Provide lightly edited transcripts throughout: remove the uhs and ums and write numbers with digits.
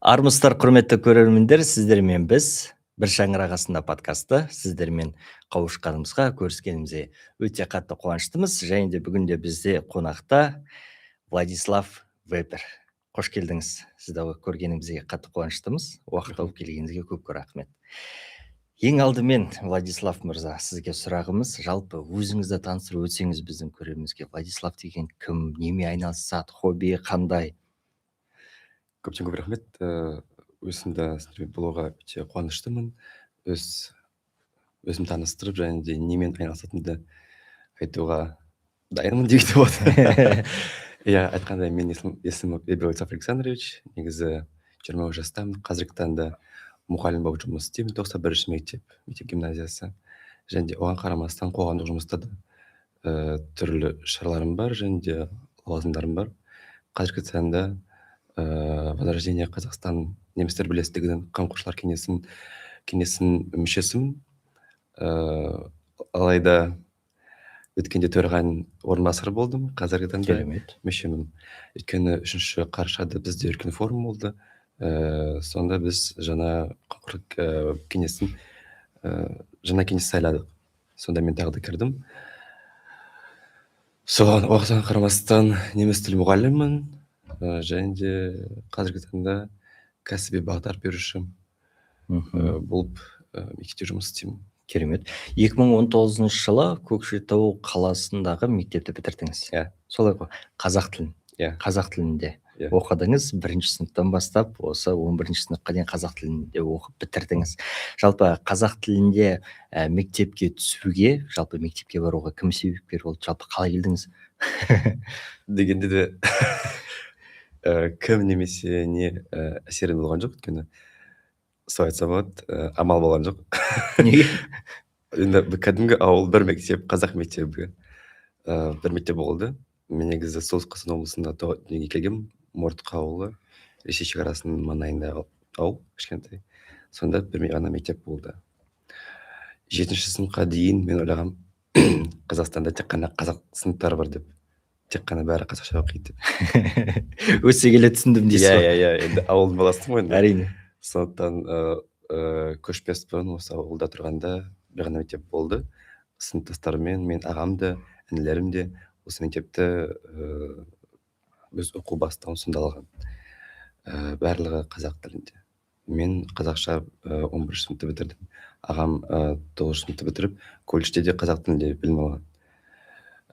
Армысыздар, құрметті көрермендер, сіздермен біз бір шаңырақ астында подкасты сіздермен қауышқанымызға, көріскенімізге өте қатты қуаныштымыз. Және де бүгінде бізде қонақта Владислав Вебер. Қош келдіңіз. Сізді көргенімізге қатты қуаныштымыз. Уақыт алып келгеніңізге көп рахмет. Ең алдымен, Владислав мырза, сізге сұрағымыз, жалпы өзіңізді таныстырып өтсеңіз біздің көрермізге. Владислав деген кім, неме айналысады, хобби қандай? Көптен көп рахмет. Өзімді сіздермен болуға өте қуаныштымын. Өзім таныстырып, және де немен айналысатынымды айтуға дайынмын деуге болады. Иә, айтқандай, менің есімім Вебер Владислав Александрович. Негізі 20 жастамын. Қазіргі таңда мұғалім болып жұмыс істеймін. 91-ші мектеп гимназиясы. Және де оған қарамастан қоғамдық жұмыста да түрлі шараларым бар, және де лауазымдарым бар. Қазіргі таңда Возрождение Қазақстан немістер бірлестігінің қамқоршылар кеңесінің мүшесімін. Алайда өткенде төрағаның орынбасары болдым. Қазіргі таңда мүшемін. Өйткені 3 қарашада бізде үлкен форум болды. Сонда біз жаңа қамқорлық кеңесін жаңа кеңес сайладық. Сонда мен тағы да кірдім. Оған қарамастан неміс тілі мұғаліммін. Және де қазіргі таңда кәсіби бағдар беруші болып мектепте жұмыс істеймін. Керемет. 2019 жылы Көкшетау қаласындағы мектепті бітірдіңіз. Солай ғой, қазақ тілін. Қазақ тілінде оқыдыңыз. 1-ші сыныптан бастап осы 11-ші сыныпқа дейін қазақ тілінде оқып бітірдіңіз. Жалпы қазақ тілінде мектепке түсуге, жалпы мектепке баруға кім себепкер болды? Жалпы қалай келдіңіз? Дегенде де кім немесе не әсерін болған жоқ, өйткені солай айтса болады, амал болған жоқ. Неге? Енді кәдімгі ауыл бір мектеп, қазақ мектебі бір мектеп болды. Мен негізі солтүстік қазақстан облысында дүниеге келгенмін. Мортқа ауылы, Ресей шекарасының маңайындағы ауыл, кішкентай. Сонда бір ғана мектеп болды. 7-ші сыныпқа дейін мен ойлағам, Қазақстанда тек қана қазақ сыныптары бар деп. Тек қана бәрі қазақша оқиды деп. Өсе келе түсіндім дейсіз ғой. Иә, енді ауылдың баласымын ғой. Әрине. Сондықтан көшпеспін, осы ауылда тұрғанда бір ғана мектеп болды. Сыныптастарыммен, мен ағам да, інілерім де осы мектепті өз оқу бастауын сонда алған. Барлығы қазақ тілінде. Мен қазақша 11-ші сыныпты бітірдім. Ағам 9-ші сыныпты бітіріп, колледжде де қазақ тілінде білім алған.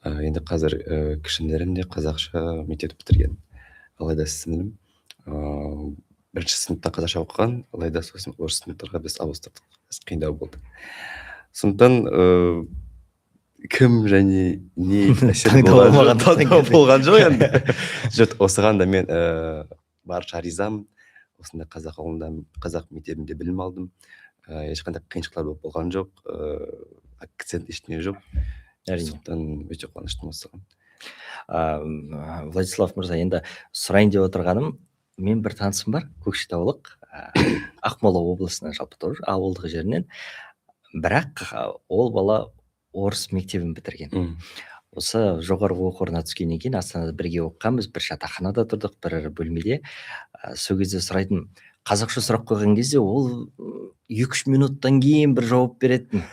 Енді қазір кішілерім де қазақша мектепті бітірген. Алайда сіңілім 1-ші сыныпта қазақша оқыған, алайда сосын орыс сыныптарға біз ауыстырдық. Қиындау болды. Сондықтан кім және не әсер болған жоқ енді. Осыған да мен барша ризамын. Осында қазақ ауылында, қазақ мектебінде білім алдым. Ешқандай қиыншылықтар болған жоқ. Акцент ештеңе жоқ. Сондықтан өте қуаныштымын осыған. Владислав мырза, енді сұрайын деп отырғаным, мен бір танысым бар, көкшетаулық, Ақмола облысынан, жалпы тоже ауылдық жерінен. Бірақ ол бала орыс мектебін бітірген. Осы жоғарғы оқу орнына түскеннен кейін Астанада бірге оқығанбыз, бір жатақханада тұрдық, бір бөлмеде. Сол кезде сұрайтын, қазақша сұрақ қойған кезде ол 2-3 минуттан кейін бір жауап беретін.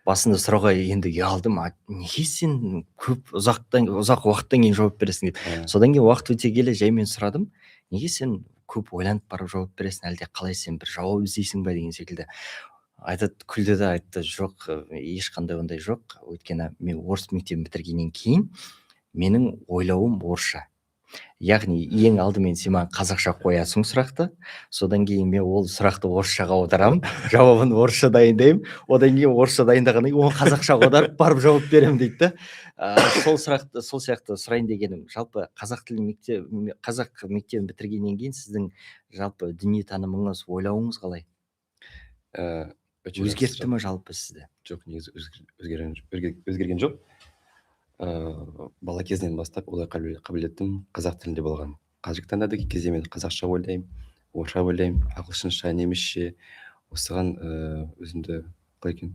Басында сұрауға енді ұялдым, неге сен көп ұзақ уақыттан кейін жауап бересің деп. Содан кейін уақыт өте келе жаймен сұрадым, неге сен көп ойланып барып жауап бересің, әлде қалай сен бір жауап іздейсің ба деген секілді. Айтады, күлді де айтты, жоқ, ешқандай ондай жоқ. Өйткені мен орыс мектебін бітіргеннен кейін менің ойлауым орысша. Яғни ең алдымен сен маған қазақша қоясың сұрақты, содан кейін мен ол сұрақты орысшаға аударамын, жауабын орысша дайындаймын, одан кейін орысша дайындағаннан кейін оны қазақшаға аударып барып жауап беремін дейді. Сол сияқты сұрайын дегенім, жалпы қазақ мектебін бітіргеннен кейін сіздің жалпы дүниетанымыңыз, ойлауыңыз қалай? Өзгертті ме жалпы сізді? Жоқ, негізі өзгерген жоқ. Бала кезінен бастап олай қабілетім қазақ тілінде болған. Қазіргі таңда да кезде мен қазақша ойлаймын, орысша ойлаймын, ағылшынша, немісше. Осыған өзімді қалай екен,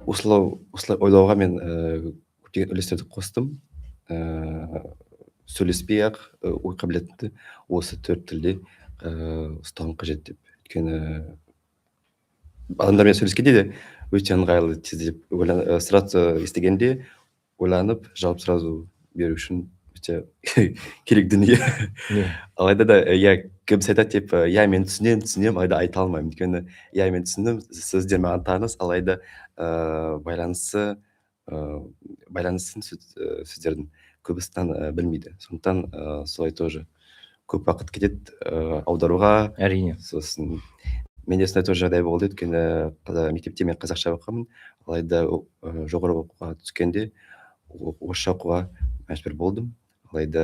осылай ойлауға мен көптеген үлестерді қостым. сөйлеспей ақ ой қабілетімді осы 4 тілде ұстауым қажет деп. Өйткені адамдармен сөйлескенде де өте ыңғайлы тездеп сразу естігенде ойланып жауап сразу беру үшін өте керек дүние. Алайда да көбісі айтады деп мен түсінемін, алайда айта алмаймын. Өйткені мен түсіндім, сөздер маған таныс, алайда байланысын сөздердің көбісін білмейді. Сондықтан солай тоже көп уақыт кетеді аударуға. Әрине. Сосын менде сондай тоже жағдай болды. Өйткені мектепте мен қазақша оқығанмын, алайда жоғары оқуға түскенде орысша оқуға мәжбүр болдым. Алайда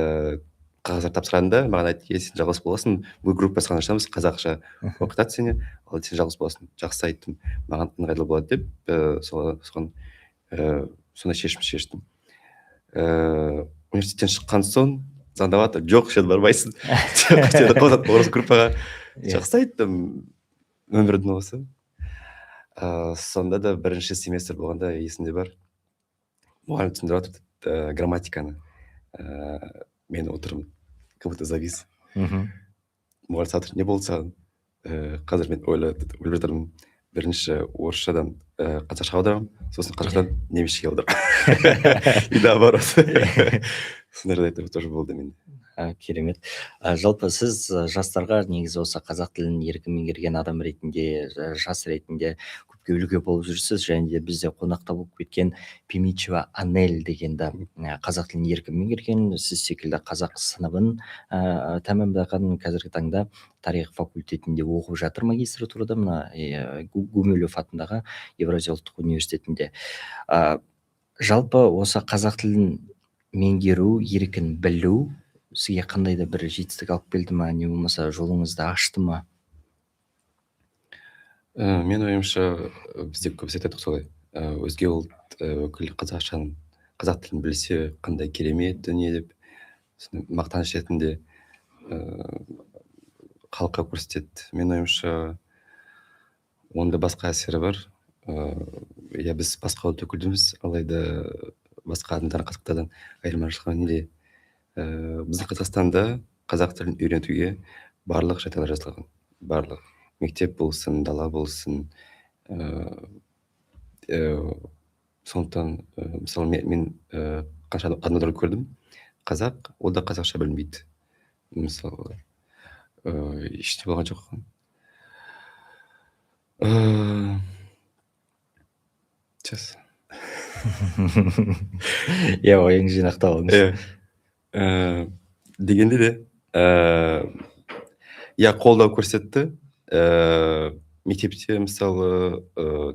қағаздар тапсырғанда маған айтты, сен жалғыз боласың, бұл группасына ашамыз, қазақша оқытады сені, ал сен жалғыз боласың. Жақсы, айттым, маған ыңғайлы болады деп сондай шешім шештім. Университеттен шыққан соң звондаватыр, жоқ, сен бармайсың, сені қосады орыс группаға. Жақсы, айттым, өмірдің осы. Сонда да бірінші семестр болғанда есімде бар, мұғалім түсіндіріп отырды грамматиканы. Мен отырмын, как будто завис. Мұғалім сатыр, не болды саған? Қазір мен ойлап жатырмын, бірінші орысшадан қазақша аударамын, сосын қазақшадан немісше аударамын. И наоборот. Сондай жағдайлар тоже болды менде. Керемет. Жалпы сіз жастарға негізі осы қазақ тілін еркін меңгерген адам ретінде, жас ретінде көпке үлгі болып жүрсіз, және де бізде қонақта болып кеткен Пимичева Анель дегенді қазақ тілін еркін меңгерген, сіз секілді қазақ сыныбын тәмамдаған, қазіргі таңда тарих факультетінде оқып жатыр, магистратурада, мына Гумилев атындағы Евразия ұлттық университетінде. Жалпы осы қазақ тілін меңгеру, еркін білу сізге қандай да бір жетістік алып келді ма, не болмаса жолыңызды ашты ма? Мен ойымша, бізде көбісі айтады солай. Өзге ұлт өкілі қазақ тілін білсе, қандай керемет дүние деп, мақтаныш ретінде халыққа көрсетеді. Мен ойымша, онда басқа әсері бар. Біз басқа ұлт өкілдіміз, алайда басқа адамдар қазақтардан айырмашылығы неде? Біздің Қазақстанда қазақ тілін үйретуге барлық жағдайлар жасалған. Барлық. Мектеп болсын, дала болсын. Сондықтан, мысалы, мен қанша адамдар көрдім, қазақ, ол да қазақша білмейді. Мысалы, ештеңе болған жоқ. Сейчас. Ойың жинақталыңыз. Дегенде де қолдау көрсетті. Мектепте мысалы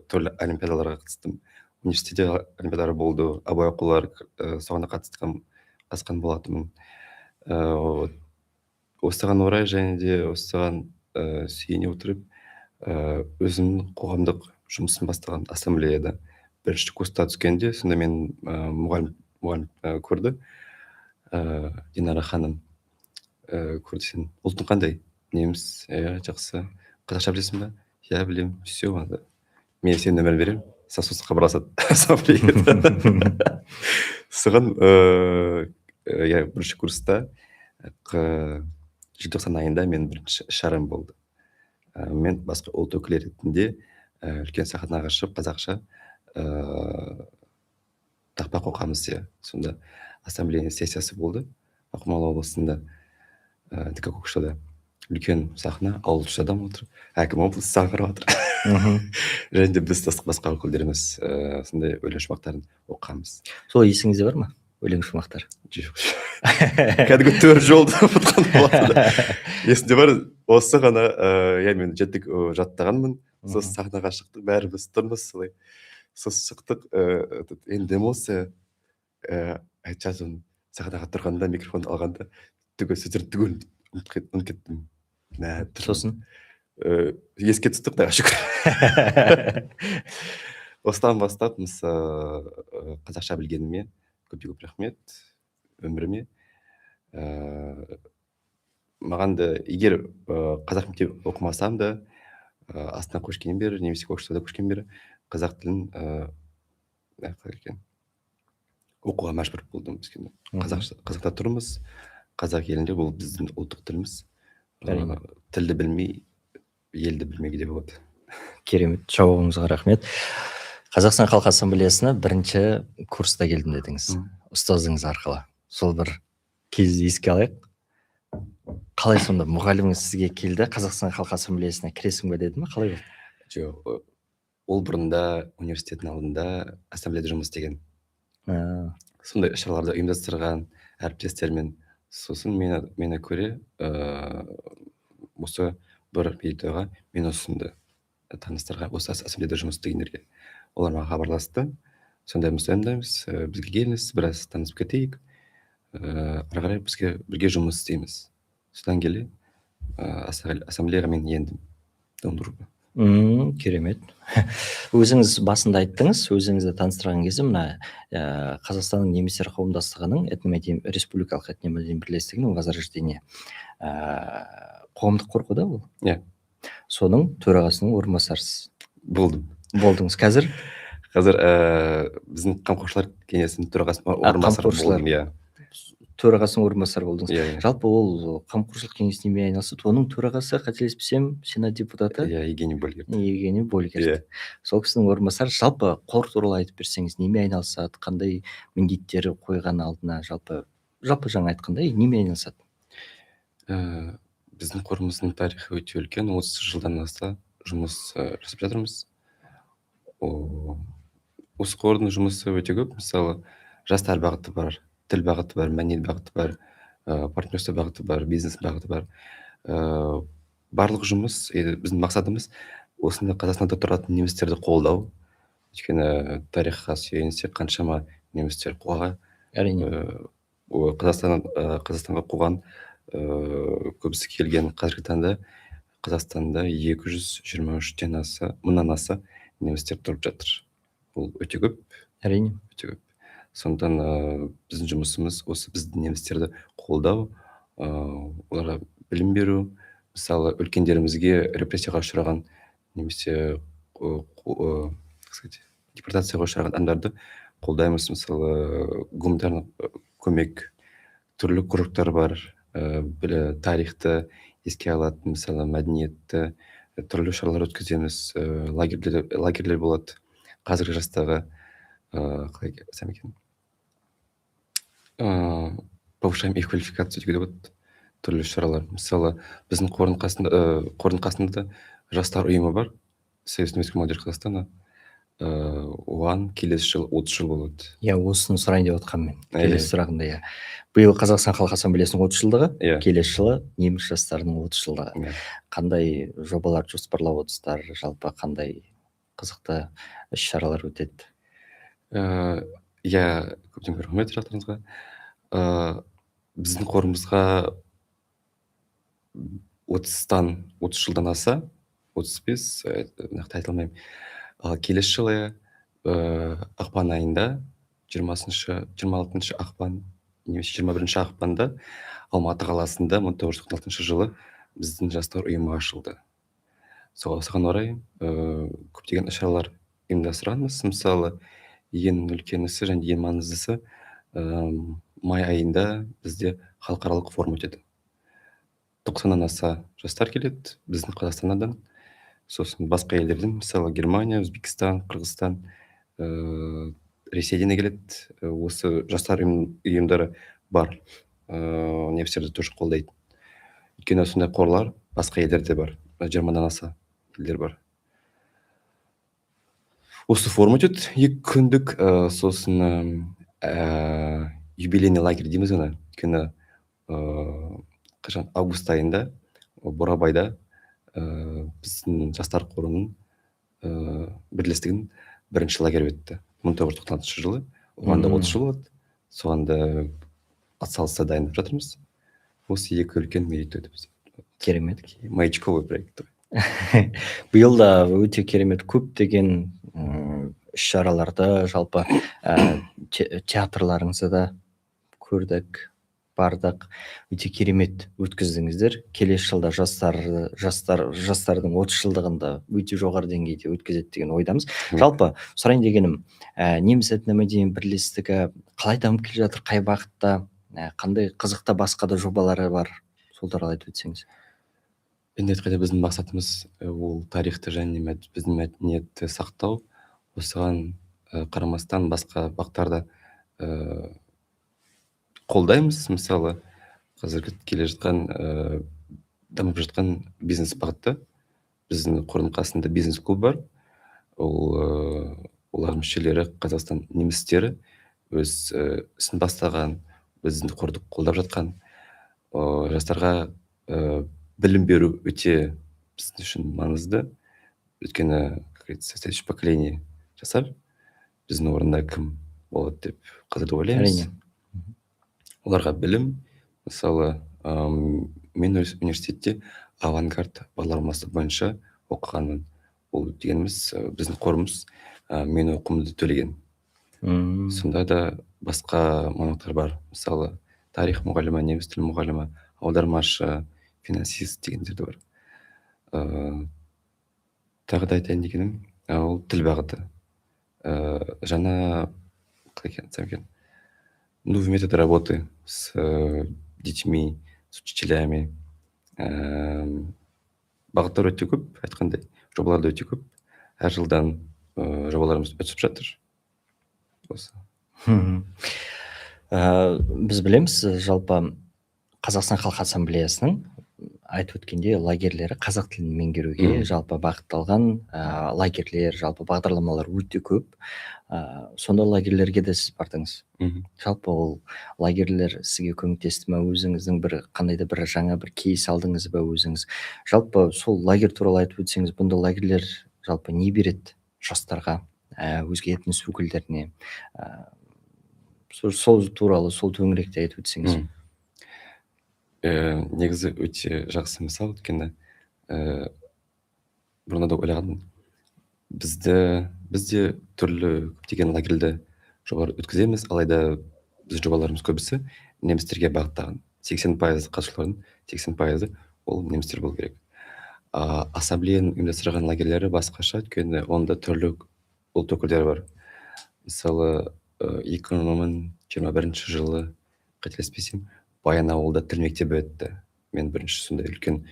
түрлі олимпиадаларға қатыстым. Университетте олимпиадалар болды, абай оқулар соған қатысқан болатынмын. Осыған орай және де осыған сүйене отырып өзімнің қоғамдық жұмысын бастаған ассамблеяда бірінші курста түскенде, сонда мен мұғалім көрді. Динара ханым көрді, сен ұлтың қандай? Неміс. Жақсы. Қазақша білесің ба? Білем. Все, мен сен нөмір беремін, сен сосын хабарласады ассамблеяда. Соған бірінші курста желтоқсан айында мен бірінші шарам болды. Мен басқа ұлт өкілі ретінде үлкен сахнаға шығып қазақша тақпақ оқамыз. Сонда ассамблея сессиясы болды Ақмола облысында, Көкшетауда. Үлкен сахна, ауылшы адам отыр, әкім облысы сағырып отыр. Және де біз басқа өкілдеріміз сондай өлең шумақтарын оқамыз. Сол есіңізде бар ма, өлең шумақтар? Жоқ. Кәдімгі 4 жолды ұмытқан болады. Есімде бар, осы ғана мен жаттағанмын. Сосын сахнаға шықтық, бәріміз тұрмыз солай. Сосын шықтық, енді эмоция айтшадым, сахнаға тұрғанда, микрофон алғанда сөздерді түгел ұмытып кеттім. Сосын еске түстік, құдайға шүкір. Осыдан бастап, қазақша білгеніме көп рахмет өміріме. Маған да, егер қазақ мектеп оқымасам да, Астана көшкеннен бері, немесе Көкшетауда көшкеннен бері қазақ тілін оқуға мәжбүр болдым. Өйткені қазақта тұрмыз, қазақ елінде бұл біздің ұлттық тіліміз. Әрине. Тілді білмей, елді білмеуге де болады. Керемет, жауабыңызға рахмет. Қазақстан Халқы Ассамблеясына бірінші курста келдім дедіңіз, ұстазыңыз арқылы. Сол бір кезді еске алайық. Қалай сонда мұғаліміңіз сізге келді, Қазақстан Халқы Ассамблеясына кіресің бе деді ме? Қалай болды? Жоқ, ол бұрында университеттің алдында ассамблеяда жұмыс істеген. Сондай іс-шараларды ұйымдастырған әріптестермен. Сосын мені көре осы бір мерейтойға мені ұсынды таныстарға, осы ассамблеяда жұмыс істегендерге. Олар маған хабарласты. Сондаймыз, бізге келіңіз, біраз танысып кетейік. Ары қарай бізге бірге жұмыс істейміз. Содан келе ассамблеяға мен ендім. Керемет. Өзіңіз басында айттыңыз, өзіңізді таныстырған кезде мына Қазақстанның немістер қауымдастығының республикалық этномәдени бірлестігінің возрождение қоғамдық қор да ол? Иә. Соның төрағасының орынбасарысыз. Болдыңыз. Қазір біздің қамқоршылар кеңесінің төрағасының орынбасары болдым. Иә. Төрағасының орынбасары болдыңыз. Иә. Жалпы ол қамқоршылық кеңесі немен айналысады? Оның төрағасы, қателеспесем, сенат депутаты? Иә, Евгений Больгерт. Иә. Сол кісінің орынбасары. Жалпы қор туралы айтып берсеңіз, немен айналысады, қандай міндеттері қойған алдына, жалпы жаңа айтқандай, немен айналысады? Біздің қорымыздың тарихы өте үлкен, 30 жылдан аса жұмыс жасап жатырмыз. Осы қордың жұмысы өте көп. Мысалы, жастар бағыты бар, тіл бағыты бар, мәдениет бағыты бар, партнерство бағыты бар, бизнес бағыты бар. Барлық жұмыс, біздің мақсатымыз осында Қазақстанда тұратын немістерді қолдау. Өйткені тарихқа сүйенсек, қаншама немістер қуған. Әрине. Қазақстанға қуған көбісі келген. Қазіргі таңда Қазақстанда 223-мыңнан аса немістер тұрып жатыр. Бұл өте көп. Әрине. Өте көп. Сондықтан біздің жұмысымыз осы біздің немістерді қолдау, оларға білім беру. Мысалы, үлкендерімізге репрессияға ұшыраған немесе депортацияға ұшыраған адамдарды қолдаймыз. Мысалы, гуманитарлық көмек, түрлі курстар бар, тарихты еске алатын, мысалы, мәдениетті, түрлі шаралар өткіземіз, лагерлер болады. Қазіргі жастағы қалай айтсам екен, повышаем их квалификацию деуге болады, түрлі шаралар. Мысалы, біздің қордың қасында жастар ұйымы бар, Союз немецкой молодежи Казахстана. Оған келесі жыл 30 жыл болады. Иә, осыны сұрайын деп отқанмын. Келесі сұрағында, иә. Биыл Қазақстан Халқы Ассамблеясының 30 жылдығы, келесі жылы неміс жастарының 30 жылдығы. Қандай жобалар жоспарлап отырсыздар, жалпы қандай қызықты іс-шаралар өтеді? Иә, көптен рахмет сұрақтарыңызға. Біздің қорымызға 30 жылдан аса, 35, нақты айта алмаймын. Келесі жылы ақпан айында, 26 ақпан, немесе 21 ақпанда Алматы қаласында 1996 жылы біздің жастар ұйымы ашылды. Соған орай көптеген іс-шаралар ұйымдастырамыз. Мысалы, ең үлкенісі және ең маңыздысы май айында бізде халықаралық форум өтеді. 90-нан аса жастар келеді біздің Қазақстаннан. Сосын басқа елдерден, мысалы, Германия, Өзбекстан, Қырғызстан, Ресейден келеді. Осы жастар ұйымдары бар, немістерді тоже қолдайды. Өйткені осындай қорлар басқа елдерде бар, 20-нан аса елдер бар. Осы форум өтеді 2 күндік, сосын юбилейный лагерь дейміз оны. Өйткені август айында Бурабайда біздің жастар қорының бірлестігінің бірінші лагері өтті. 1996 жылы. Оған да 30 жыл болады. Соған да атсалыса дайындап жатырмыз. Осы 2 үлкен мерейтой өтті бізде. Керемет. Маячковый проект. Биыл да өте керемет көптеген іс-шараларды жалпы театрларыңызды да көрдік. бардық, өте керемет өткіздіңіздер. Келесі жылда жастардың 30 жылдығында өте жоғары деңгейде өткізеді деген ойдамыз. Жалпы сұрайын дегенім, неміс этномәдени бірлестігі қалай дамып келе жатыр, қай бағытта, қандай қызықты басқа да жобалары бар, сол туралы айтып өтсеңіз. Енді айтқанда біздің мақсатымыз ол тарихты және біздің мәдениетті сақтау. Осыған қарамастан басқа бағыттарда қолдаймыз. Мысалы, қазіргі келе жатқан дамып жатқан бизнес бағытта біздің қордың қасында бизнес клуб бар. Олар мүшелері Қазақстан немістері өз ісін бастаған, біздің қорды қолдап жатқан жастарға білім беру өте біздің үшін маңызды. Өйткені, как говорится, следующее поколение жасар, біздің орында кім болады деп қазір ойлаймыз. Оларға білім, мысалы, мен университетте авангард бағдарламасы бойынша оқығанмын. Ол дегеніміз біздің қорымыз мен оқуымды төлеген. Сонда да басқа мамандықтар бар. Мысалы, тарих мұғалімі, неміс тілі мұғалімі, аудармашы, финансист дегендер де бар. Тағы да айтайын дегенім, ол тіл бағыты. Жаңа, қалай екен, новые методы работы с детьми, с учителями. Бағыттар өте көп, айтқандай, жобалар да өте көп. Әр жылдан жобаларымыз өтіп жатыр. Осы. Біз білеміз, жалпы Қазақстан Халқы Ассамблеясының айтып өткенде лагерлері қазақ тілін меңгеруге жалпы бағытталған лагерлер, жалпы бағдарламалар өте көп. Сонда лагерлерге де сіз бардыңыз. Жалпы ол лагерлер сізге көмектесті ме, өзіңіздің қандай да бір жаңа бір кейс алдыңыз ба өзіңіз? Жалпы сол лагерь туралы айтып өтсеңіз, бұнда лагерлер жалпы не береді жастарға, өзге этнос өкілдеріне? Сол туралы, сол төңіректе айтып өтсеңіз. Негізі өте жақсы мысал, өйткені бұрында да ойлағанмын. Бізде түрлі көптеген лагерьлерде жобалар өткіземіз, алайда біз жобаларымыз көбісі немістерге бағыттаған. 80% қатысушылардың 80% ол немістер болу керек. Ассамблеяның ұйымдастырған лагерьлері басқаша, өйткені онда түрлі ұлт өкілдері бар. Мысалы, 2021 жылы, қателеспесем, Баянауылда тіл мектебі өтті. Мен бірінші сондай үлкен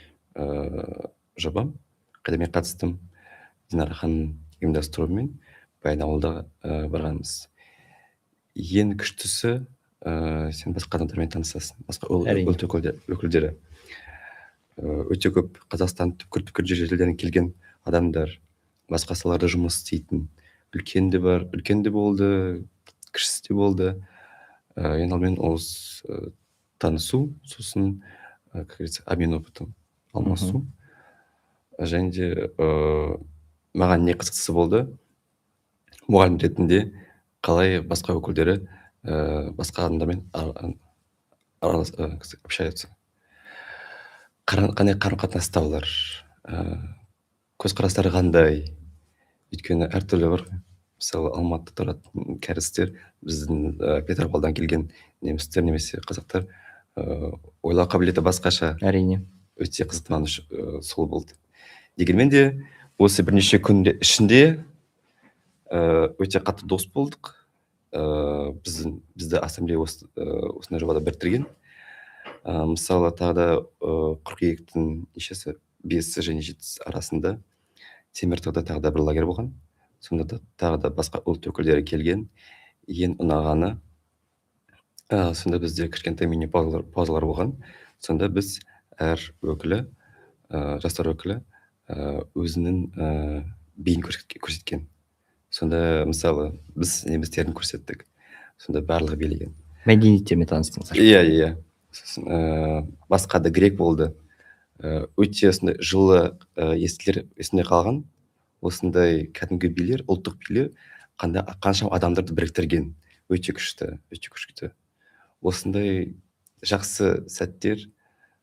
жобам, қайда мен қатыстым. Динара ханым ұйымдастыруымен Баянауылда барғанбыз. Ең күштісі, сен басқа адамдармен танысасың, басқа ұлт өкілдері. Өте көп Қазақстан түкір жерлерден келген адамдар, басқа салаларда жұмыс істейтін. Үлкен де бар, үлкен де болды, кішісі де болды. Ең алдымен осы танысу, сосын, как говорится, обмен опытом алмасу. Және де маған не қызықтысы болды, мұғалім ретінде қалай басқа өкілдері басқа адамдармен общаются. Қандай қарым-қатынаста олар, көзқарастары қандай. Өйткені әртүрлі бар. Мысалы, Алматыда тұратын кәрістер, біздің Петропавлдан келген немістер немесе қазақтар ойлау қабілеті басқаша. Әрине. Өте қызықты маған сол болды. Дегенмен де осы бірнеше күнде ішінде өте қатты дос болдық. Бізді ассамблея осындай жобада біріктірген. Мысалы, тағы да қыркүйектің 5-і және 7-сі арасында Теміртауда тағы да бір лагерь болған. Сонда да тағы да басқа ұлт өкілдері келген. Ең ұнағаны, сонда бізде кішкентай мини паузалар болған. Сонда біз әр өкілі, жастар өкілі өзінің биін көрсеткен. Сонда, мысалы, біз немістерін көрсеттік. Сонда барлығы билеген. Мәдениеттермен таныстыңыздар. Иә. Басқа да грек болды. Өте осындай жылы есінде қалған. Осындай кәдімгі билер, ұлттық билер қанша адамдарды біріктірген. Өте күшті. Осындай жақсы сәттер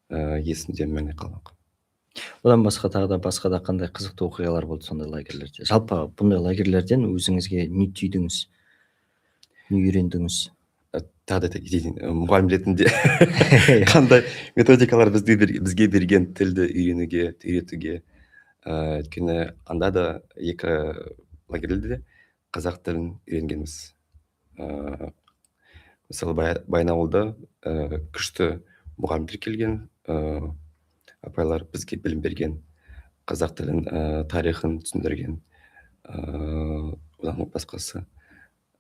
есімде мәңгі қалмақ. Одан басқа тағы да қандай қызықты оқиғалар болды сондай лагерлерде? Жалпы бұндай лагерлерден өзіңізге не түйдіңіз? Не үйрендіңіз? тағы да кетейін, мұғалім ретінде қандай методикалар бізге берген тілді үйретуге. Өйткені анда да екі лагерьде қазақ тілін үйренгенбіз. Мысалы баянауылда күшті мұғалімдер келген, апайлар бізге білім берген, қазақ тілін тарихын түсіндірген. Одан басқасы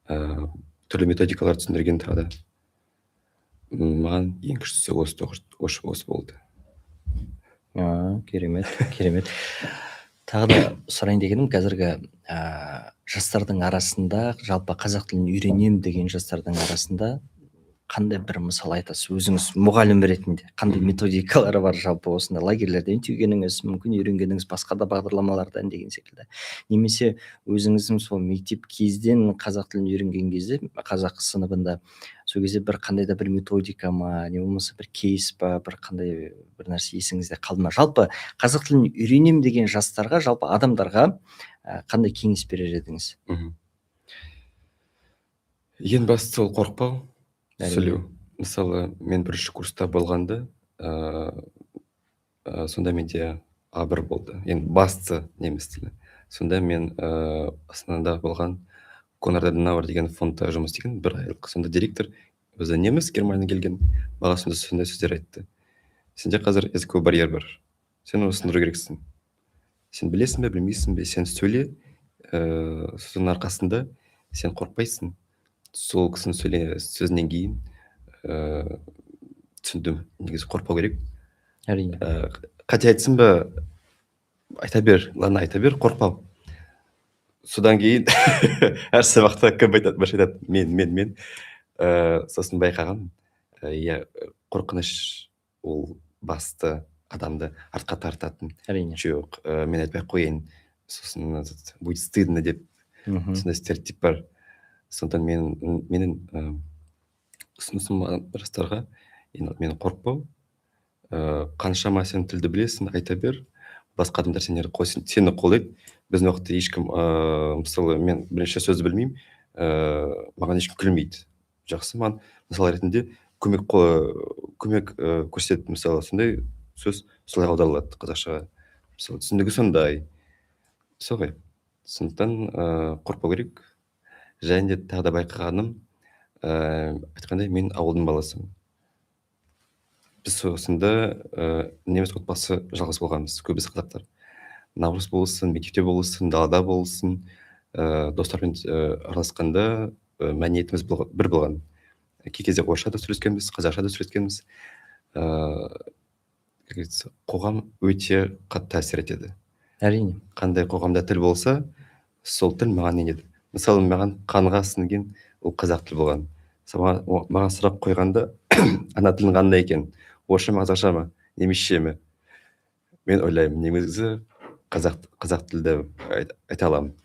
түрлі методикалар түсіндірген тағы да. Маған ең күштісі осы болды. Керемет. Тағы да сұрайын дегенім, қазіргі жастардың арасында, жалпы қазақ тілін үйренем деген жастардың арасында қандай бір мысал айтасыз, өзіңіз мұғалім ретінде қандай методикалары бар, жалпы осындай лагерьлерден түйгеніңіз, мүмкін үйренгеніңіз басқа да бағдарламалардан деген секілді, немесе өзіңіздің сол мектеп кезден қазақ тілін үйренген кезде, қазақ сыныбында сол кезде бір қандай да бір методика ма, не болмаса бір кейс па, бір қандай бір нәрсе есіңізде қалды ма? Жалпы қазақ тілін үйренем деген жастарға, жалпы адамдарға қандай кеңес берер едіңіз? Ең бастысы ол қорықпау, сөйлеу. Мысалы, мен бірінші курста болғанда, сонда менде А1 болды. Енді бастысы неміс тілі. Сонда мен астанада болған Конрад Аденауэр деген фондта жұмыс істеген бір айлық. Сонда директор өзі неміс, Германиядан келген, маған сондай сөздер айтты. Сенде қазір языковой барьер бар. Сен оны сындыру керексің. Сен білесің бе, білмейсің бе, сен сөйле. Соның арқасында сен қорықпайсың. Сол кісінің сөзінен кейін түсіндім, негізі қорықпау керек. Әрине. Қате айтсың ба, айта бер, қорықпау. Содан кейін әр сабақта кім айтады, бір айтады, мен. Сосын байқаған, қорқыныш ол басты адамды артқа тартатын. Әрине. Жоқ, мен айтпай қояйын, сосын будет стыдно деп, сондай стереотип бар. Сондықтан менің ұсынысым жастарға, мен қорықпау, қаншама сен тілді білесің, айта бер, басқа адамдар сені қолдайды. Біздің уақытта ешкім, мысалы, мен бірінші сөзді білмеймін, маған ешкім күлмейді. Жақсы, маған мысал ретінде көмек көрсетеді. Мысалы, сондай сөз солай аударылады қазақшаға. Мысалы, түсіндігі сондай. Солай. Сондықтан қорықпау керек. Және тағы да байқағаным, айтқандай, мен ауылдың баласымын. Біз осында неміс отбасы жалғыз болғанбыз, көбісі қазақтар. Наурыз болсын, мектепте болсын, далада болсын, достармен араласқанда мәдениетіміз бір болған. Кей кезде орысша да сөйлескенбіз, қазақша да сөйлескенбіз. Қоғам өте қатты әсер етеді. Әрине. Қандай қоғамда тіл болса, сол тіл маған енеді. Мысалы, маған қанға сіңген ол қазақ тілі болған. Маған сұрақ қойғанда, ана тілің қандай екен? Орысша ма, қазақша ма, немісше ме? Мен ойлаймын, негізі қазақ тілді айта аламын,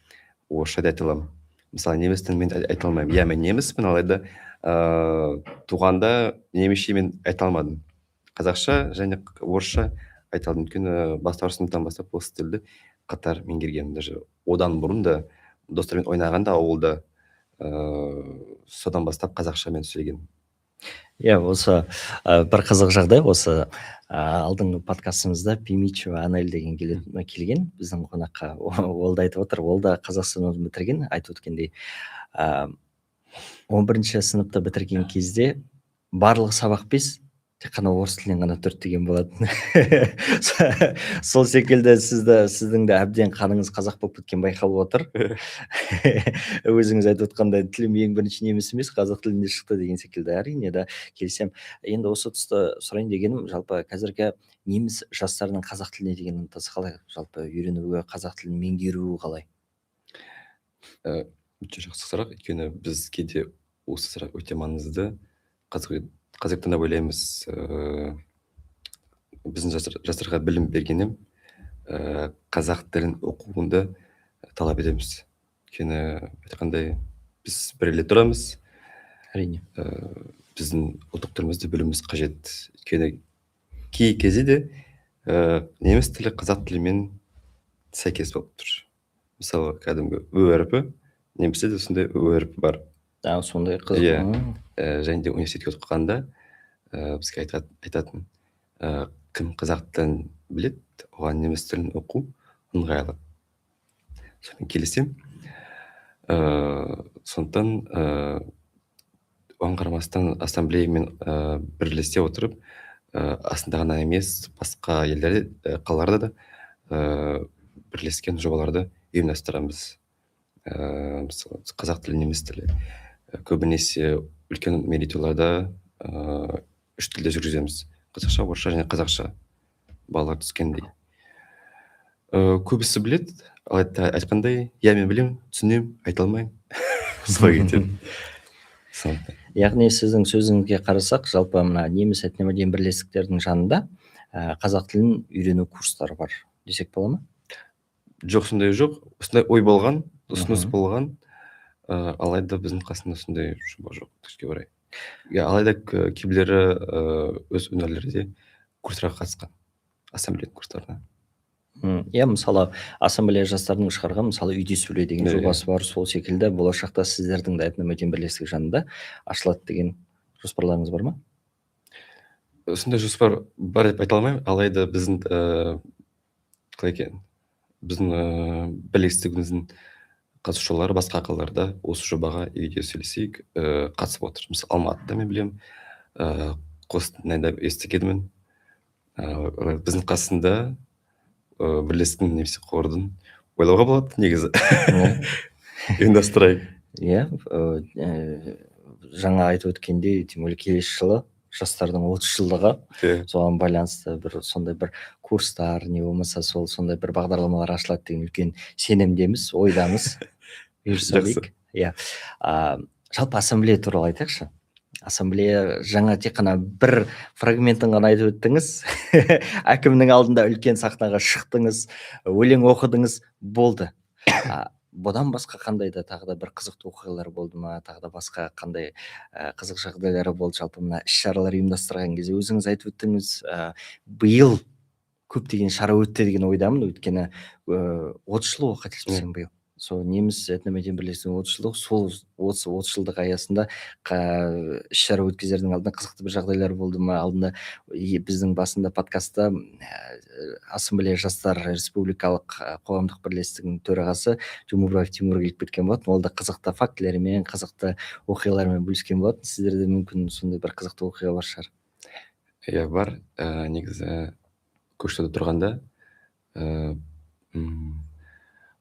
орысша да айта аламын. Мысалы, неміс тілін мен айта алмаймын. Иә, мен неміспін, алайда туғанда немісше мен айта алмадым. Қазақша және орысша айта алдым. Өйткені бастауыш сыныптан бастап осы тілді қатар меңгергенмін. Даже одан бұрын да достармен ойнағанда ауылда содан бастап қазақшамен сөйлеген. Иә, осы бір қызық жағдай, осы алдыңғы подкастымызда Пимичева Анель деген келген біздің қонаққа. Ол да айтып отыр, ол да Қазақстанды бітірген, айтып өткендей 11-ші сыныпты бітірген кезде барлық сабақ 5, тек қана орыс тілінен ғана 4 деген болатын. Сол секілді сіздің де әбден қаныңыз қазақ болып кеткен байқалып отыр. Өзіңіз айтып отқандай, тілім ең бірінші неміс емес, қазақ тілінде шықты деген секілді. Әрине де келсем. Енді осы тұста сұрайын дегенім, жалпы қазіргі неміс жастарының қазақ тіліне деген ынтасы қалай? Жалпы үйренуге, қазақ тілін меңгеруі қалай? Өте жақсы сұрақ, өйткені бізге де осы сұрақ өте маңызды. Қазақтан да ойлаймыз, біздің жастарға білім бергенім, қазақ тілін оқуында талап етеміз. Өйткені айтқандай, біз бір елде тұрамыз. Әрине. Біздің ұлттық тілімізді білуіміз қажет. Өйткені кей кезде де неміс тілі қазақ тілімен сәйкес болып тұр. Мысалы, кәдімгі ө әрпі, немісте де сондай ө әрпі бар. Сондай қызық. Иә. Және де университетке оқығанда бізге айтатын кім қазақ тілін біледі, оған неміс тілін оқу ыңғайлы. Соны келісем. Сондықтан оған қарамастан ассамблеямен бірлесе отырып, астында ғана емес, басқа елдерде, қалаларда да бірлескен жобаларды ұйымдастырамыз. Мысалы, қазақ тілі, неміс тілі. Көбінесе үлкен мерейтойларда үш тілде жүргіземіз. Қазақша, орысша және қазақша. Балалар түскендей. Көбісі біледі, алайда айтқандай, иә мен білемін, түсінемін, айта алмаймын. Солай кетеді. Яғни сіздің сөзіңізге қарасақ, жалпы мына неміс этномәдени бірлестіктердің жанында қазақ тілін үйрену курстары бар десек бола ма? Жоқ, сондай жоқ. Осындай ой болған, ұсыныс болған. Алайда біздің қасында сондай жоба жоқ, өкінішке орай. Алайда кейбіреулері өз өңірлерде курстарға қатысқан, ассамблея курстарына. Иә, мысалы ассамблея жастарының шығарған мысалы үйде сөйле деген жобасы бар. Сол секілді болашақта сіздердің де этномәдени бірлестік жанында ашылады деген жоспарларыңыз бар ма? Сондай жоспар бар деп айта алмаймын, алайда біздің қалай екен, біздің бірлестігіміздің қатысушылары басқа қалаларда осы жобаға үйде сөйлесейік қатысып отыр. Мысалы Алматыда мен білемін, Қостанайда естігенмін. Біздің қасында бірлестіктің немесе қордың ойлауға болады негізі. Ұйымдастырайық. Иә, жаңа айтып өткендей, тем более келесі жылы жастардың 30 жылдығы, соған байланысты бір сондай бір курстар, не болмаса сол сондай бір бағдарламалар ашылады деген үлкен сенімдеміз, ойдамыз. Жақсы. Иә. Жалпы ассамблея туралы айтайықшы. Ассамблея жаңа тек қана бір фрагментін ғана айтып өттіңіз. Әкімнің алдында үлкен сахнаға шықтыңыз, өлең оқыдыңыз, болды. Бұдан басқа қандай да тағы да бір қызықты оқиғалар болды ма, тағы да басқа қандай қызық жағдайлары болды? Жалпы мына іс-шаралар ұйымдастырған кезде өзіңіз айтып өттіңіз, биыл көптеген шара өтті деген ойдамын, өйткені 30 жыл қателеспесем биыл. Сол неміс этномәдени бірлестігінің 30 жылдық, сол 30 жылдық аясында іс-шара өткізердің алдында қызықты бір жағдайлар болды ма? Алдында біздің басында подкастта ассамблея жастар республикалық қоғамдық бірлестігінің төрағасы Жұмубраев Тимур келіп кеткен болатын. Ол да қызықты фактілермен, қызықты оқиғалармен бөліскен болатын. Сіздерде мүмкін сондай бір қызықты оқиға бар шығар? Иә, бар. Негізі көкшетауда тұрғанда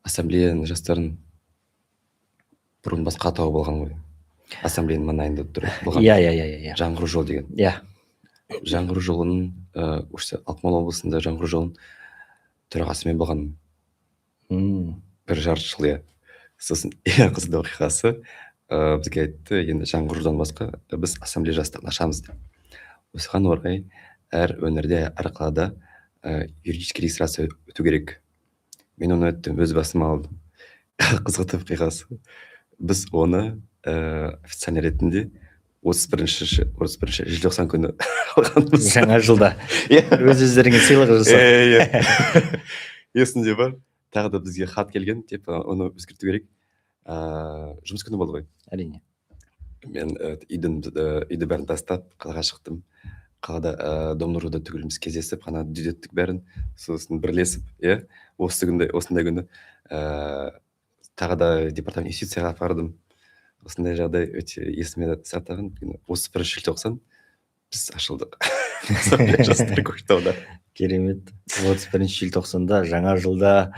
ассамблеяның жастарын бұрын басқа атауы болған ғой. Ассамблеяның маңайында болған. Иә. Жаңғыру жол деген. Иә. Жаңғыру жолының Ақмола облысында жаңғыру жолын төрағасымен болған. Бір жарты жыл, иә. Сосын ең қызықты оқиғасы бізге айтты, енді жаңғырудан басқа біз ассамблея жастарын ашамыз деп. Осыған орай әр өңірде, әр қалада юридический регистрация өту керек. Мен оны өттім, өз басыма алдым. Қызықты оқиғасы. Біз оны официальный ретінде 31 желтоқсан күні алғанбыз. Жаңа жылда. Өз-өздеріңе сыйлық жасап. Есімде бар. Тағы да бізге хат келген, деп оны өзгерту керек. Жұмыс күні болды ғой. Әрине. Мен үйді бәрін тастап, қалаға шықтым. Қалада Домнұруда түгіліміз кездесіп, қана дүдеттік бәрін, сосын бірлесіп, осындай күні тағы да департамент инвестицияға апардым. Осындай жағдай өте есіме сақтаған. 31 желтоқсан біз ашылдық. Жастар Көкшетауда. Керемет. 31 желтоқсанда жаңа жылда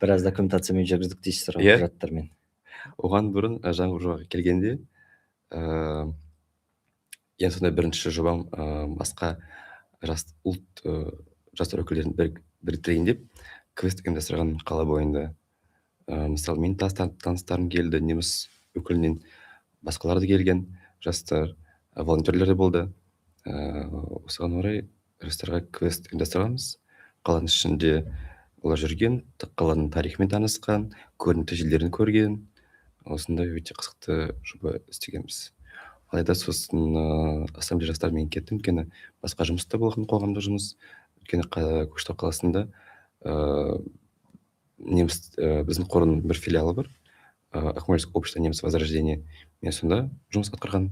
біраз документациямен жүргіздік дейсіздер ғой, құжаттармен. Оған бұрын жаңғыруға келгенде ең сондай бірінші жобам басқа жастар өкілдерін біріктірейін деп квест ұйымдастырған қала бойында. Мысалы, мен таныстарым келді, неміс өкілінен басқалары да келген, жастар, волонтерлер де болды. Осыған орай жастарға квест ұйымдастырғанбыз. Қаланың ішінде олар жүрген, қаланың тарихымен танысқан, көрнекті жерлерін көрген. Осындай өте қызықты жоба істегенбіз. Алайда сосын ассамблея жастарымен кеттім, өйткені басқа жұмыста болған, қоғамдық жұмыс. Өйткені Көкшетау қаласында біздің қорының бір филиалы бар. Акмольское общество немцев возрождения, мен сонда жұмыс атқарған.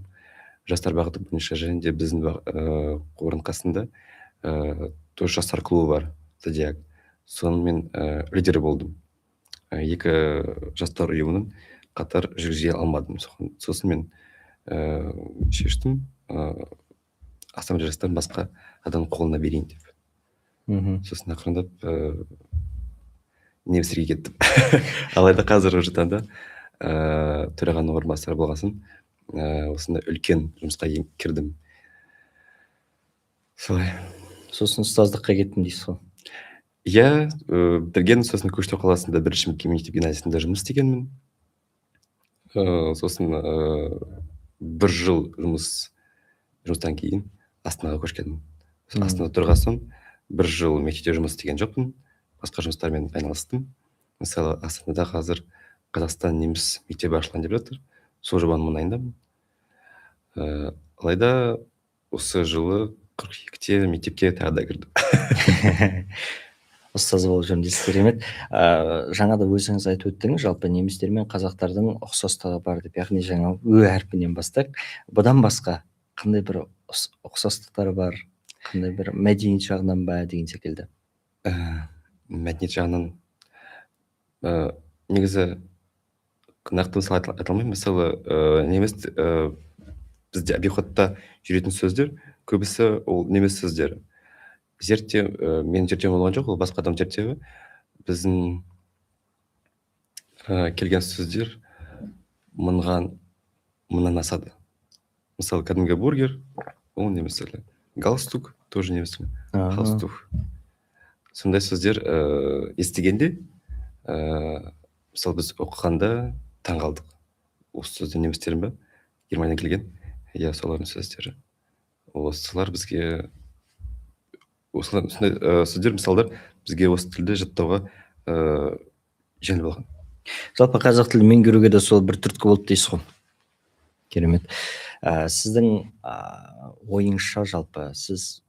Жастар бағыты бойынша және де біздің қордың қасында тоже жастар клубы бар, Зодиак. Соның мен лидері болдым. Екі жастар ұйымының қатар жүргізе алмадым. Сосын мен шештім, ассамблея жастарын басқа адамның қолына берейін деп. Сосын ақырындап немістерге кеттім. Алайда қазір уже таңда төрағаның орынбасары болғасын, осындай үлкен жұмысқа кірдім. Солай. Сосын ұстаздыққа кеттім дейсіз ғой. Иә, бітірген, сосын Көкшетау қаласында бірінші мектеп гимназиясында жұмыс істегенмін. Сосын бір жыл жұмыстан кейін Астанаға көшкенмін. Астанада тұрған соң бір жыл мектепте жұмыс істеген жоқпын, басқа жұмыстармен айналыстым. Мысалы, Астанада қазір Қазақстан неміс мектебі ашылған деп жатыр. Сол жобаның маңайындамын. Алайда осы жылы 42-те мектепке тағы да кірдім. Ұстаз болып жүрмін дейсіз, керемет. Жаңа да өзіңіз айтып өттіңіз, жалпы немістер мен қазақтардың ұқсастығы бар деп, яғни жаңа ө әрпінен бастап, бұдан басқа қандай бір ұқсастықтары бар, қандай бір мәдениет жағынан ба деген секілді. Мәдениет жағынан негізі нақты мысал айта алмаймын. Мысалы, неміс бізде обиходта жүретін сөздер көбісі ол неміс сөздері. Мен зерттеу болған жоқ, ол басқа адам зерттеуі. Біздің келген сөздер мыңнан асады. Мысалы, кәдімгі бургер, ол неміс тілі. Галстук тоже неміс тілі. Галстук. Сондай сөздер естігенде, мысалы, біз оқығанда таң қалдық. Осы сөздер немістерін бе? Германиядан келген. Я солардың сөздері. Осылар бізге осындай сөздер, мысалдар бізге осы тілді жаттауға жеңіл болған. Жалпы қазақ тілін меңгеруге де сол бір түрткі болды дейсіз ғой. Керемет. Сіздің ойыңызша жалпы сіз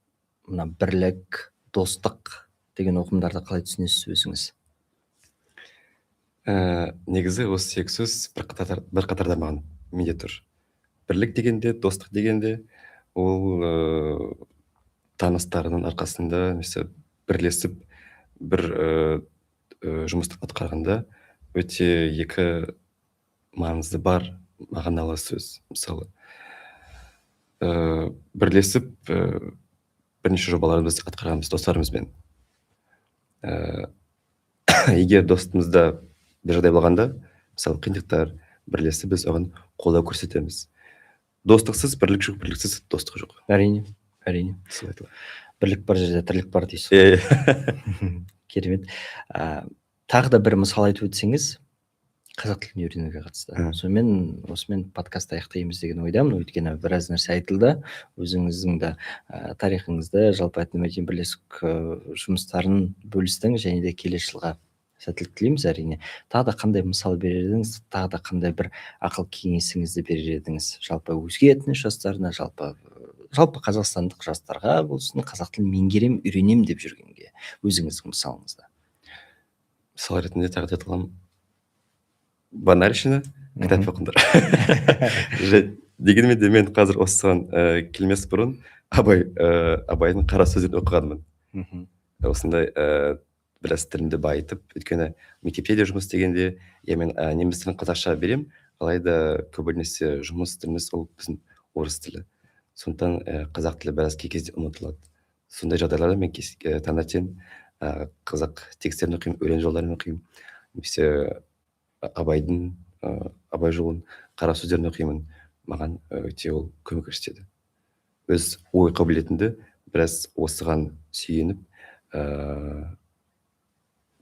мына бірлік, достық деген ұғымдарды қалай түсінесіз өзіңіз? Негізі осы сегіз сөз бір қатарда маған менде тұр. Бірлік дегенде, достық дегенде, ол таныстарының арқасында бірлесіп бір жұмысты атқарғанда өте екі маңызды бар мағыналы сөз. Мысалы, бірлесіп бірнеше жобаларды біз атқарамыз достарымызбен. Егер достымызда бір жағдай болғанда, мысалы, қиындықтар, бірлесіп біз оған қолдау көрсетеміз. Достықсыз бірлік жоқ, бірліксіз достық жоқ. Әрине. Бірлік бар жерде тірлік бар дейсіз. Керемет. Тағы да бір мысал айтып өтсеңіз, қазақ тілін үйренуге қатысты. Осымен подкаст аяқтаймыз деген ойдамын. Өйткені біраз нәрсе айтылды. Өзіңіздің де тарихыңызды, жалпы этномәдени бірлестік жұмыстарын бөлістіңіз, және де келесі жылға сәттілік тілейміз, әрине. Тағы да қандай мысал берер едіңіз, тағы да қандай бір ақыл кеңесіңізді берер едіңіз, жалпы өзге этнос жастарына, жалпы қазақстандық жастарға болсын, қазақ тілін меңгерем, үйренем деп жүргенге, өзіңіздің мысалыңызда. Мысал ретінде тағы да айтылам, Банарщина кітап оқыңдар. Дегенмен де мен қазір осыған келмес бұрын Абайдың қара сөздерін оқығанмын. Осындай біраз тілімді байытып, өйткені мектепте де жұмыс істегенде, мен неміс тілін қазақша берем, алайда көбінесе жұмыс тіліміз ол біздің орыс тілі. Сондықтан қазақ тілі біраз кезде ұмытылады. Сондай жағдайларда мен таңертең қазақ тексттерін оқимын, өлең жолдарын оқимын, немесе Абай жолын, қара сөздерін оқимын. Маған өте ол көмек көрсетеді. Өз ой қабілетімді біраз осыған сүйеніп,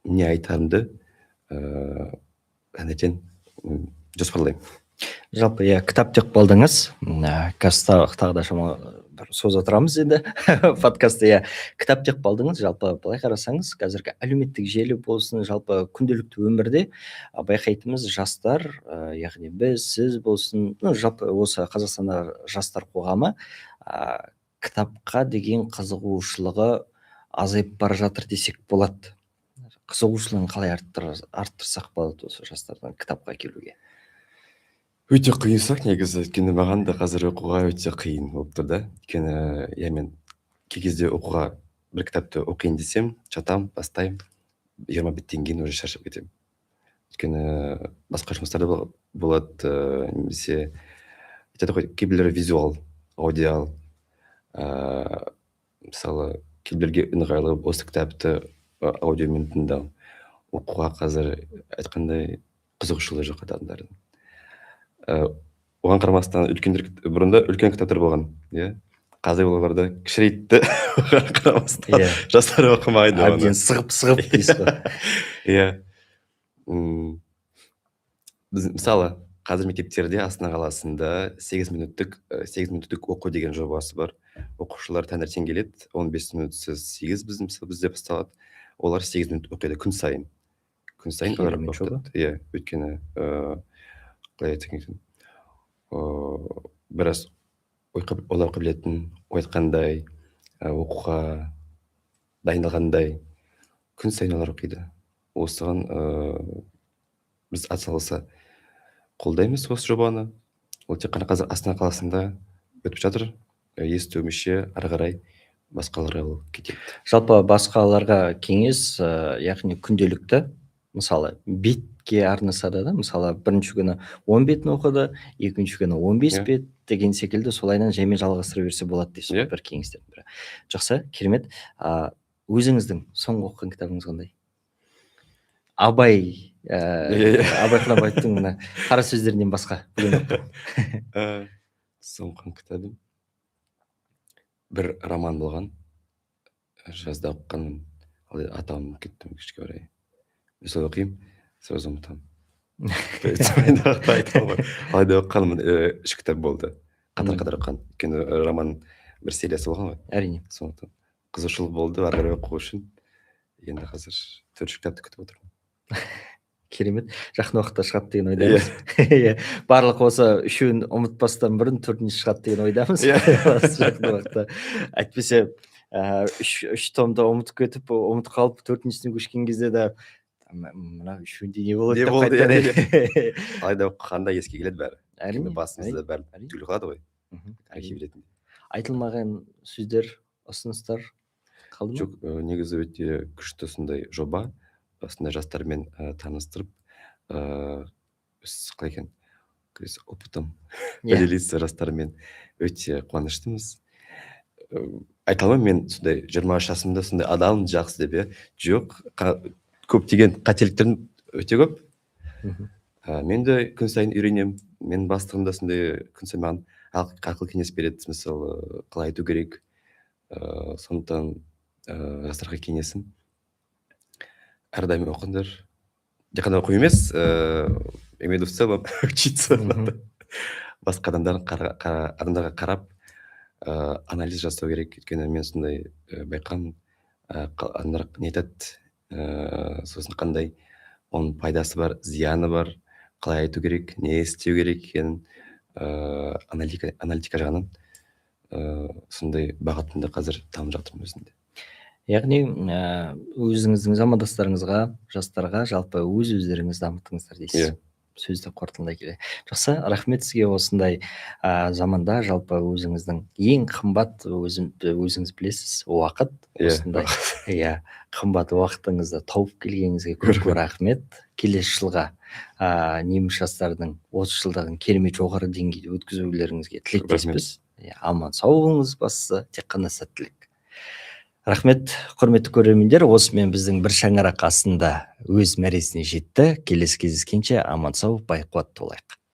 не айтарымды таңертең жоспарлаймын. Жалпы, кітап деп қалдыңыз. Тағы да шамалы бір сөз отырамыз енді подкастта. Кітап деп қалдыңыз. Жалпы былай қарасаңыз, қазіргі әлеуметтік желі болсын, жалпы күнделікті өмірде байқайтынымыз жастар, яғни біз, сіз болсын, жалпы осы Қазақстанда жастар қоғамы кітапқа деген қызығушылығы азайып бара жатыр десек болады. қызығушылығын қалай арттырсақ болады осы жастардан кітапқа келуге? Өте қиын сұрақ негізі, өйткені маған да қазір оқуға өте қиын болып тұр да. Өйткені иә мен кей кезде оқуға бір кітапты оқиын десем, жатам, бастаймын, 20 беттен кейін уже шаршап кетемін. Өйткені басқа жұмыстар да болады, немесе айтады ғой, кейбіреулер визуал, аудиал, мысалы кейбіреулерге ыңғайлы осы кітапты аудиомен тыңдау. Оқуға қазір айтқандай қызығушылығы жоқ адамдардың. Оған қарамастан бұрында үлкен кітаптар болған, иә. Қазір оларды кішірейтті. Оған қарамастан жастар оқымайды. Әбден сығып дейсіз ғой. Иә. Біз мысалы қазір мектептерде Астана қаласында 8 минуттық оқу деген жобасы бар. Оқушылар таңертең келеді, 15 минутсыз 8 бізде басталады. Олар 8 минут оқиды күн сайын. Күн сайын олар оқиды. Иә, өйткені қалай айтсам екен, біраз ойлау қабілетін оятқандай, оқуға дайындалғандай күн сайын олар оқиды. Осыған біз атсалыса қолдаймыз осы жобаны. Ол тек қана қазір Астана қаласында өтіп жатыр. Естуімше ары қарай басқаларға кетеді. Жалпы басқаларға кеңес, яғни күнделікті, мысалы бетке арнаса да, мысалы бірінші күні 10 бетін оқыды, екінші күні 15 бет деген секілді солайынан жаймен жалғастыра берсе болады дейсіз бір кеңестердің бірі. Жақсы, керемет. Өзіңіздің соңғы оқыған кітабыңыз қандай? Абай Құнанбаевтың мына қара сөздерінен басқа. Соңғы кітабым бір роман болған. Жазда оқығанмын, атауын кеттім кешке орай. Сол оқимын, сразу ұмытамын. Алайда оқығаным 3 кітап болды. Қатар оқыған. Өйткені роман бір сериясы болған ғой. Әрине. Сондықтан қызығушылық болды ары қарай оқу үшін. Енді қазір 4 кітапты күтіп отырмын. Керемет. Жақын уақытта шығады деген ойдамыз. Барлық осы үшеуін ұмытпастан бұрын 4-ші шығады деген ойдамыз. Жақын уақытта. Әйтпесе 3 томды ұмытып кетіп, ұмытып қалып 4-шісіне көшкен кезде де мына үшеуінде не болады деп қайтады. Алайда оқығанда еске келеді бәрі. Әрине. Басымызда бәрі түгел қалады ғой. Архив ретінде. Айтылмаған сөздер, ұсыныстар қалды ма? Жоқ, негізі өте күшті сондай жоба. Осындай жастармен таныстырып, қалай екен, опытым поделиться жастармен өте қуаныштымыз. Айта алмаймын, мен сондай 23 жасымда сондай адам жақсы деп, жоқ, көптеген қателіктерім өте көп. Мен де күн сайын үйренемін. Мен бастығым да сондай күн сайын маған ақыл кеңес береді, мысалы, қалай айту керек. Сондықтан жастарға кеңесім. Әрдайым оқыңдар. Тек қана оқу емес, имею в виду в целом учиться. Басқа адамдарға қарап анализ жасау керек. Өйткені мен сондай байқаймын, адамдар не айтады, сосын қандай оның пайдасы бар, зияны бар, қалай айту керек, не істеу керек екенін аналитика жағынан сондай бағытында қазір танып жатырмын өзімде. Яғни өзіңіздің замандастарыңызға, жастарға жалпы өздеріңіз дамытыңыздар дейсіз. Сөзді қорытындылай келе. Жақсы, рахмет сізге. Осындай заманда жалпы өзіңіздің ең қымбат, өзіңіз білесіз, уақыт. Осындай қымбат уақытыңызды тауып келгеніңізге көп рахмет. Келесі жылға неміс жастардың 30 жылдығын керемет жоғары деңгейде өткізулеріңізге тілектеспіз. Аман сау болыңыз, бастысы тек қана сәттілік. Рахмет, құрметті көрермендер. Осымен біздің бір шаңырақ астында өз мәресіне жетті. Келесі кездескенше аман сау, бай қуатты болайық.